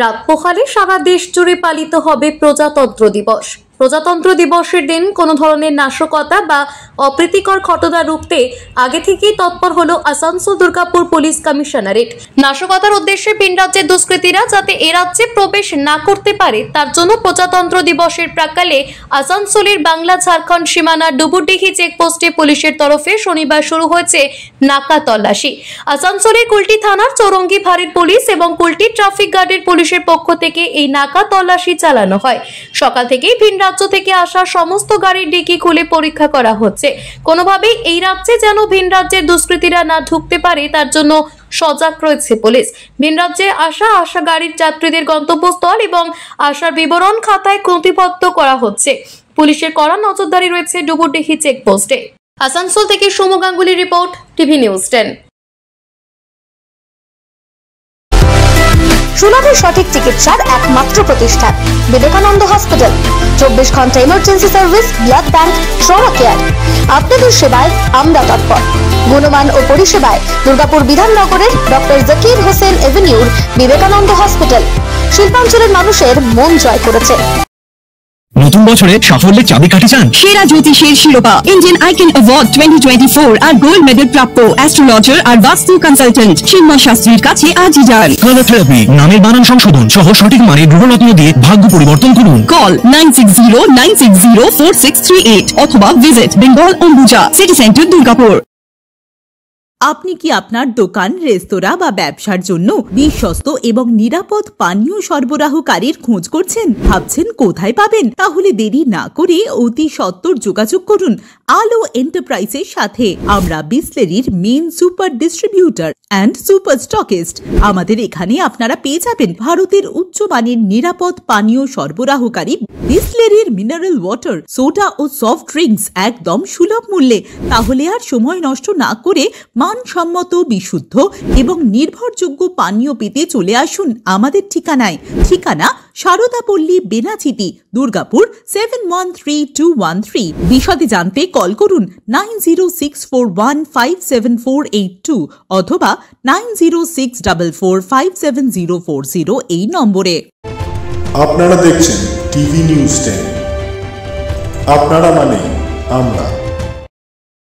রাত পোহালে সারা দেশ জুড়ে পালিত হবে প্রজাতন্ত্র দিবস। প্রজাতন্ত্র দিবসের দিন কোনো ধরনের নাশকতা বা অপ্রীতিকর ঘটনা রুখতে আগে থেকেই তৎপর হলো আসানসোল দুর্গাপুর পুলিশ কমিশনারেট। নাশকতার উদ্দেশ্যে ভিন রাজ্যের দুষ্কৃতীরা যাতে এ রাজ্যে প্রবেশ না করতে পারে তার জন্য প্রজাতন্ত্র দিবসের প্রাক্কালে আসানসোলের বাংলা ঝাড়খণ্ড সীমানার ডুবুরডিহি চেকপোস্টে পুলিশের তরফে শনিবার শুরু হয়েছে নাকা তল্লাশি। আসানসোলের কুলটি থানার চৌরঙ্গি ফাঁড়ির পুলিশ এবং কুলটি ট্রাফিক গার্ডের পুলিশের পক্ষ থেকে এই নাকা তল্লাশি চালানো হয়। সকাল থেকেই ভিন রাজ্য থেকে আসা সমস্ত গাড়ির ডিকি খুলে পরীক্ষা করা হচ্ছে। কোনোভাবেই এই রাজ্যে যেন ভিন রাজ্যের দুষ্কৃতীরা না ঢুকতে পারে তার জন্য সজাগ রয়েছে পুলিশ। ভিন রাজ্যে আসা গাড়ির যাত্রীদের গন্তব্যস্থল এবং আসার বিবরণ খাতায় নথিবদ্ধ করা হচ্ছে। পুলিশের কড়া নজরদারি রয়েছে ডুবুরডিহি চেকপোস্টে। আসানসোল থেকে সৌম্য গাঙ্গুলির রিপোর্ট, টিভি নিউজ 10। সুলভে সঠিক চিকিৎসার একমাত্র প্রতিষ্ঠান বিবেকানন্দ হসপিটাল। 24 ঘন্টা emergency service, blood bank, trauma care. আপনাদের সেবায় আমরা তৎপর। গুণমান ও পরিষেবায় দুর্গাপুর বিধাননগরের ডক্টর জাকির হোসেন এভিনিউর বিবেকানন্দ হসপিটাল শিল্পাঞ্চলের মানুষের মন জয় করেছে। নতুন বছরে সাফল্যের চাবিকাঠি চান? সেরা জ্যোতিষের শিরোপা ইন্ডিয়ান আইকন অ্যাওয়ার্ড 2024 আর গোল্ড মেডেল প্রাপ্ত অ্যাস্ট্রোলজার আর বাস্তু কনসালটেন্ট চিন্ময় শাস্ত্রীর কাছে আজই যান। কালার থেরাপি, নামের বানান সংশোধন সহ সঠিক মানের গ্রহরত্ন দিয়ে ভাগ্য পরিবর্তন করুন। কল 9609604638 অথবা visit Bengal Ambuja city centre Durgapur. আপনি কি আপনার দোকান, রেস্তোরাঁ বা ব্যবসার জন্য বিশ্বস্ত এবং নিরাপদ পানীয় সরবরাহকারীর খোঁজ করছেন? ভাবছেন কোথায় পাবেন? তাহলে দেরি না করে অতি সত্বর যোগাযোগ করুন আলো এন্টারপ্রাইজের সাথে। আমরা বিসলেরির main super distributor and super stockist. আমাদের এখানে আপনারা পেয়ে যাবেন ভারতের উচ্চমানের নিরাপদ পানীয় সরবরাহকারী বিসলেরির মিনারেল ওয়াটার, সোডা ও সফট ড্রিঙ্কস একদম সুলভ মূল্যে। তাহলে আর সময় নষ্ট না করে মানসম্মত, বিশুদ্ধ এবং নির্ভরযোগ্য পানীয় পেতে চলে আসুন আমাদের ঠিকানায়। ঠিকানা সারদাপল্লী, বেনাচিতি, দুর্গাপুর 713213। বিশদে জানতে কল করুন 9064157482 অথবা 9064457040 এই নম্বরে। আপনারা দেখছেন টিভি নিউজ 10। আপনারা মানে আমরা।